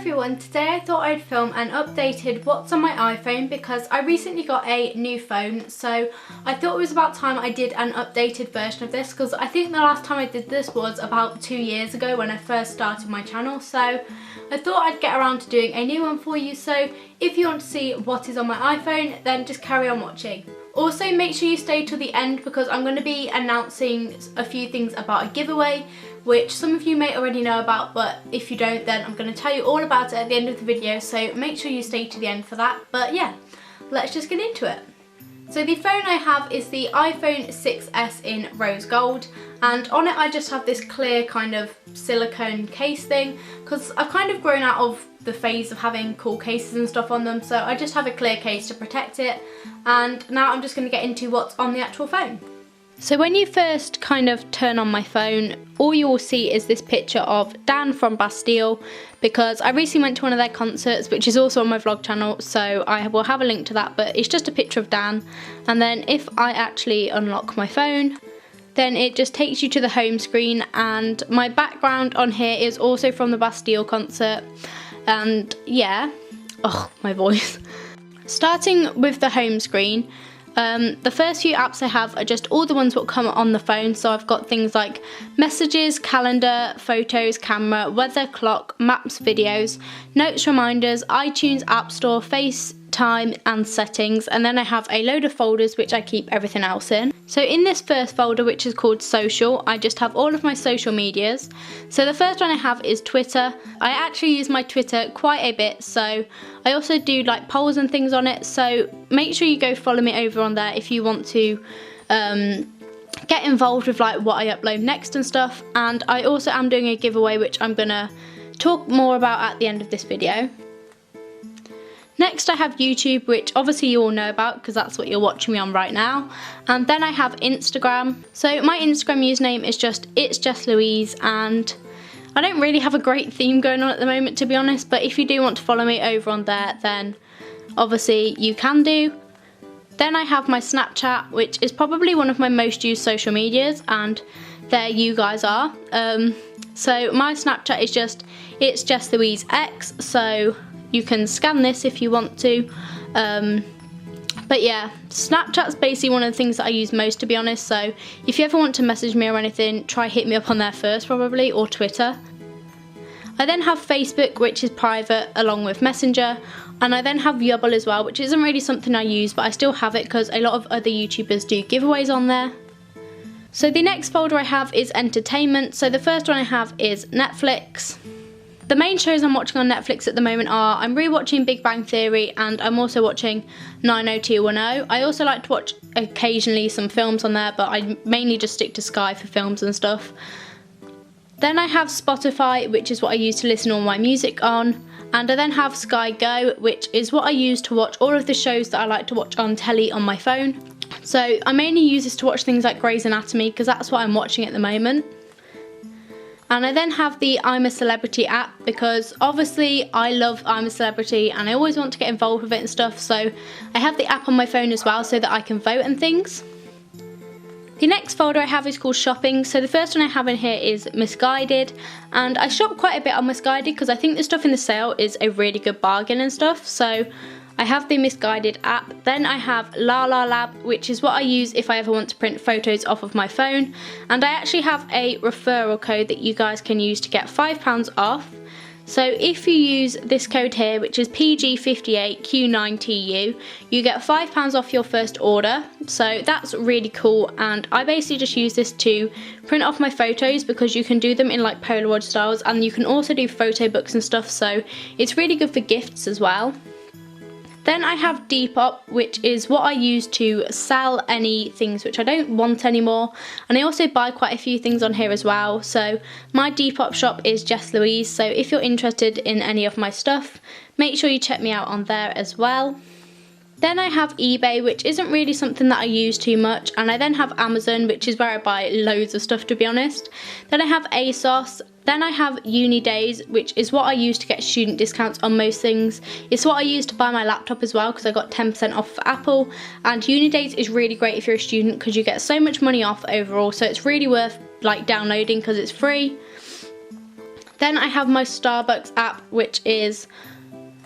everyone, today I thought I'd film an updated what's on my iPhone because I recently got a new phone, so I thought it was about time I did an updated version of this because I think the last time I did this was about 2 years ago when I first started my channel, so I thought I'd get around to doing a new one for you. So if you want to see what is on my iPhone, then just carry on watching. Also, make sure you stay till the end because I'm going to be announcing a few things about a giveaway, which some of you may already know about, but if you don't, then I'm going to tell you all about it at the end of the video, so make sure you stay to the end for that. But yeah, let's just get into it. So the phone I have is the iPhone 6s in rose gold, and on it I just have this clear kind of silicone case thing because I've kind of grown out of the phase of having cool cases and stuff on them, so I just have a clear case to protect it. And now I'm just going to get into what's on the actual phone. So when you first kind of turn on my phone, all you will see is this picture of Dan from Bastille, because I recently went to one of their concerts, which is also on my vlog channel, so I will have a link to that, but it's just a picture of Dan. And then if I actually unlock my phone, then it just takes you to the home screen, and my background on here is also from the Bastille concert. And yeah, oh, my voice. Starting with the home screen, the first few apps I have are just all the ones that come on the phone. So I've got things like messages, calendar, photos, camera, weather, clock, maps, videos, notes, reminders, iTunes, App Store, FaceTime and settings, and then I have a load of folders which I keep everything else in. So in this first folder, which is called social, I just have all of my social medias. So the first one I have is Twitter. I actually use my Twitter quite a bit, so I also do like polls and things on it, so make sure you go follow me over on there if you want to get involved with like what I upload next and stuff. And I also am doing a giveaway which I'm gonna talk more about at the end of this video. Next I have YouTube, which obviously you all know about because that's what you're watching me on right now. And then I have Instagram. So my Instagram username is just it's Jess Louise, and I don't really have a great theme going on at the moment, to be honest, but if you do want to follow me over on there, then obviously you can do. Then I have my Snapchat, which is probably one of my most used social medias, and there you guys are. So my Snapchat is just it's Jess Louise X, so you can scan this if you want to. But yeah, Snapchat's basically one of the things that I use most, to be honest, so if you ever want to message me or anything, try hit me up on there first probably, or Twitter. I then have Facebook, which is private, along with Messenger, and I then have Yubble as well, which isn't really something I use, but I still have it because a lot of other YouTubers do giveaways on there. So the next folder I have is entertainment, so the first one I have is Netflix. The main shows I'm watching on Netflix at the moment are, I'm rewatching Big Bang Theory, and I'm also watching 90210. I also like to watch occasionally some films on there, but I mainly just stick to Sky for films and stuff. Then I have Spotify, which is what I use to listen to all my music on. And I then have Sky Go, which is what I use to watch all of the shows that I like to watch on telly on my phone. So I mainly use this to watch things like Grey's Anatomy because that's what I'm watching at the moment. And I then have the I'm a Celebrity app because obviously I love I'm a Celebrity and I always want to get involved with it and stuff, so I have the app on my phone as well so that I can vote and things. The next folder I have is called shopping, so the first one I have in here is Misguided, and I shop quite a bit on Misguided because I think the stuff in the sale is a really good bargain and stuff, so I have the Misguided app. Then I have LaLa Lab, which is what I use if I ever want to print photos off of my phone, and I actually have a referral code that you guys can use to get £5 off. So if you use this code here, which is PG58Q9TU, you get £5 off your first order, so that's really cool. And I basically just use this to print off my photos because you can do them in like Polaroid styles, and you can also do photo books and stuff, so it's really good for gifts as well. Then I have DPop, which is what I use to sell any things which I don't want anymore, and I also buy quite a few things on here as well. So my DPop shop is Jess Louise, so if you're interested in any of my stuff, make sure you check me out on there as well. Then I have eBay, which isn't really something that I use too much, and I then have Amazon, which is where I buy loads of stuff, to be honest. Then I have ASOS. Then I have UniDays, which is what I use to get student discounts on most things. It's what I use to buy my laptop as well because I got 10% off for Apple, and UniDays is really great if you're a student because you get so much money off overall, so it's really worth like downloading because it's free. Then I have my Starbucks app, which is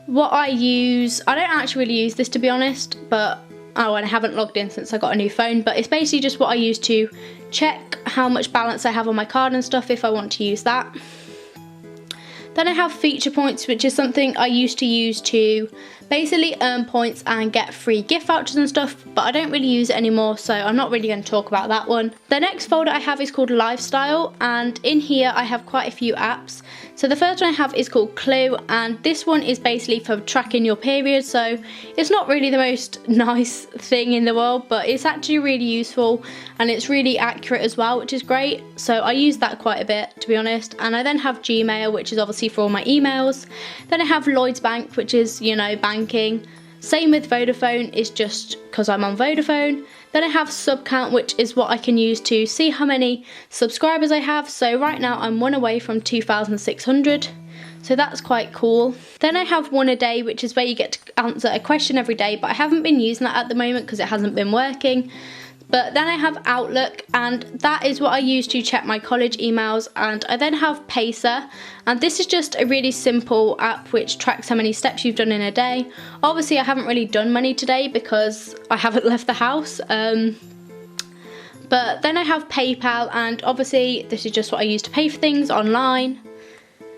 what I use. I don't actually really use this, to be honest, but and I haven't logged in since I got a new phone, but it's basically just what I use to check how much balance I have on my card and stuff if I want to use that. Then I have Feature Points, which is something I used to use to basically earn points and get free gift vouchers and stuff, but I don't really use it anymore, so I'm not really going to talk about that one. The next folder I have is called Lifestyle, and in here I have quite a few apps. So the first one I have is called Clue, and this one is basically for tracking your period, so it's not really the most nice thing in the world, but it's actually really useful and it's really accurate as well, which is great. So I use that quite a bit, to be honest. And I then have Gmail, which is obviously for all my emails. Then I have Lloyds Bank, which is, you know, banking. Same with Vodafone, it's just because I'm on Vodafone. Then I have Subcount, which is what I can use to see how many subscribers I have. So right now I'm one away from 2,600. So that's quite cool. Then I have OneADay, which is where you get to answer a question every day, but I haven't been using that at the moment because it hasn't been working. But then I have Outlook, and that is what I use to check my college emails. And I then have Pacer, and this is just a really simple app which tracks how many steps you've done in a day. Obviously I haven't really done many today because I haven't left the house. But then I have PayPal, and obviously this is just what I use to pay for things online.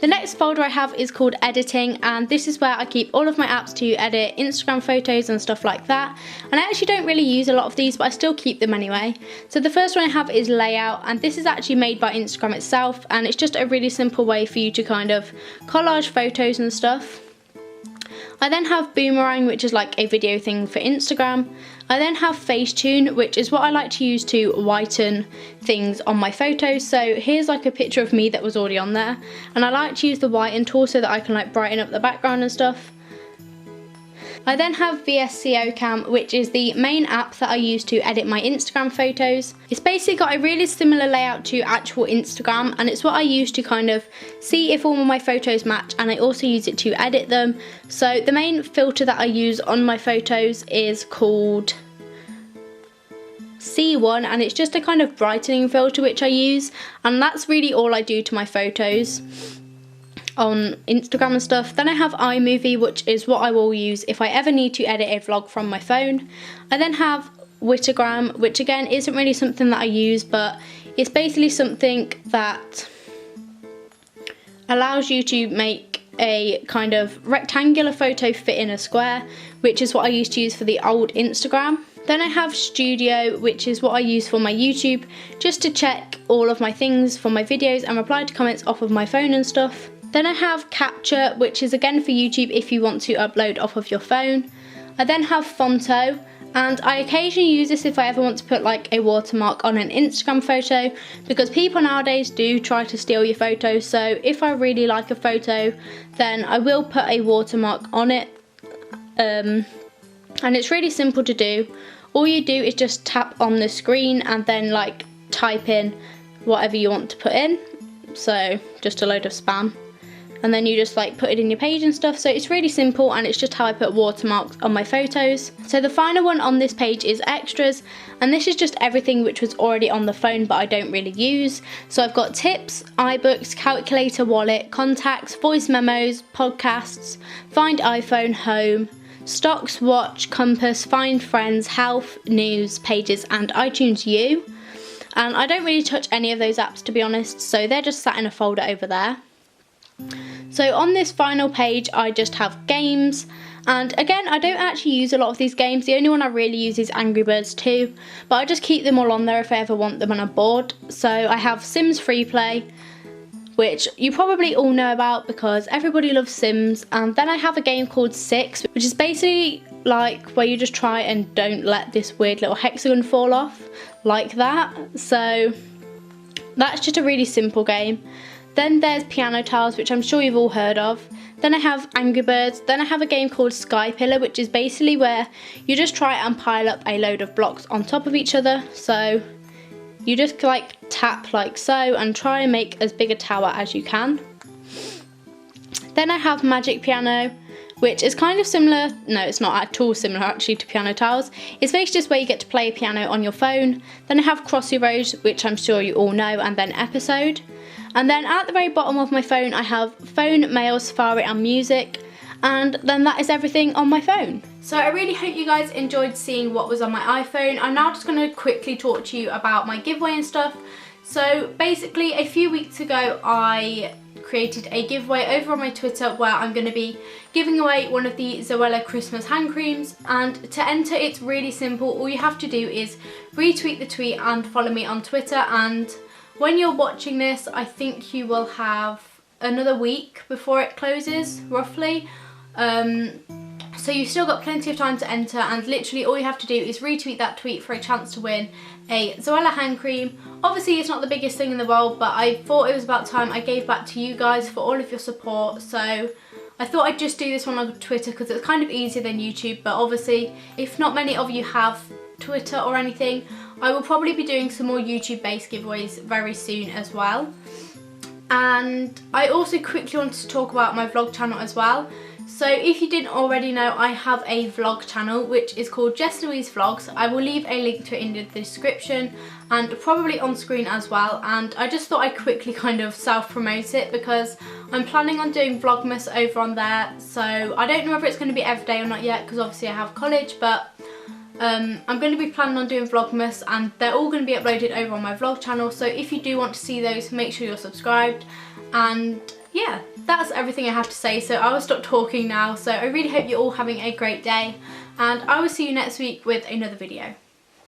The next folder I have is called Editing, and this is where I keep all of my apps to edit Instagram photos and stuff like that. And I actually don't really use a lot of these, but I still keep them anyway. So the first one I have is Layout, and this is actually made by Instagram itself, and it's just a really simple way for you to kind of collage photos and stuff. I then have Boomerang, which is like a video thing for Instagram. I then have PhaseTune, which is what I like to use to whiten things on my photos. So here's like a picture of me that was already on there, and I like to use the whiten tool so that I can like brighten up the background and stuff. I then have VSCO Cam, which is the main app that I use to edit my Instagram photos. It's basically got a really similar layout to actual Instagram, and it's what I use to kind of see if all of my photos match, and I also use it to edit them. So the main filter that I use on my photos is called C1, and it's just a kind of brightening filter which I use, and that's really all I do to my photos on Instagram and stuff. Then I have iMovie, which is what I will use if I ever need to edit a vlog from my phone. I then have Wittig Ram, which again isn't really something that I use, but it's basically something that allows you to make a kind of rectangular photo fit in a square, which is what I used to use for the old Instagram. Then I have Studio, which is what I use for my YouTube, just to check all of my things for my videos and reply to comments off of my phone and stuff. Then I have Capture, which is again for YouTube if you want to upload off of your phone. I then have Fonto, and I occasionally use this if I ever want to put like a watermark on an Instagram photo, because people nowadays do try to steal your photos. So if I really like a photo, then I will put a watermark on it, and it's really simple to do. All you do is just tap on the screen and then like type in whatever you want to put in, so just a load of spam, and then you just like put it in your page and stuff. So it's really simple, and it's just how I put watermarks on my photos. So the final one on this page is Extras, and this is just everything which was already on the phone but I don't really use. So I've got Tips, iBooks, Calculator, Wallet, Contacts, Voice Memos, Podcasts, Find iPhone, Home, Stocks, Watch, Compass, Find Friends, Health, News, Pages, and iTunes U. And I don't really touch any of those apps, to be honest, so they're just sat in a folder over there. So on this final page I just have Games, and again I don't actually use a lot of these games. The only one I really use is Angry Birds 2, but I just keep them all on there if I ever want them and I'm bored. So I have Sims Freeplay, which you probably all know about because everybody loves Sims. And then I have a game called Six, which is basically like where you just try and don't let this weird little hexagon fall off like that. So that's just a really simple game. Then there's Piano Tiles, which I'm sure you've all heard of. Then I have Angry Birds. Then I have a game called Sky Pillar, which is basically where you just try and pile up a load of blocks on top of each other. So you just like tap like so and try and make as big a tower as you can. Then I have Magic Piano, which is kind of similar, no it's not at all similar actually to Piano Tiles. It's basically just where you get to play a piano on your phone. Then I have Crossy Roads, which I'm sure you all know, and then Episode. And then at the very bottom of my phone I have phone, mail, Safari and music, and then that is everything on my phone. So I really hope you guys enjoyed seeing what was on my iPhone. I'm now just going to quickly talk to you about my giveaway and stuff. So basically a few weeks ago I created a giveaway over on my Twitter where I'm going to be giving away one of the Zoella Christmas hand creams, and to enter it's really simple. All you have to do is retweet the tweet and follow me on Twitter, and when you're watching this I think you will have another week before it closes roughly. So you've still got plenty of time to enter, and literally all you have to do is retweet that tweet for a chance to win a Zoella hand cream. Obviously it's not the biggest thing in the world, but I thought it was about time I gave back to you guys for all of your support, so I thought I'd just do this one on Twitter because it's kind of easier than YouTube. But obviously if not many of you have Twitter or anything, I will probably be doing some more YouTube based giveaways very soon as well. And I also quickly wanted to talk about my vlog channel as well. So if you didn't already know, I have a vlog channel which is called Jess Louise Vlogs. I will leave a link to it in the description and probably on screen as well. And I just thought I'd quickly kind of self-promote it because I'm planning on doing Vlogmas over on there. So I don't know whether it's going to be every day or not yet because obviously I have college, but I'm going to be planning on doing Vlogmas and they're all going to be uploaded over on my vlog channel. So if you do want to see those, make sure you're subscribed. And yeah, that's everything I have to say, so I will stop talking now. So I really hope you're all having a great day, and I will see you next week with another video.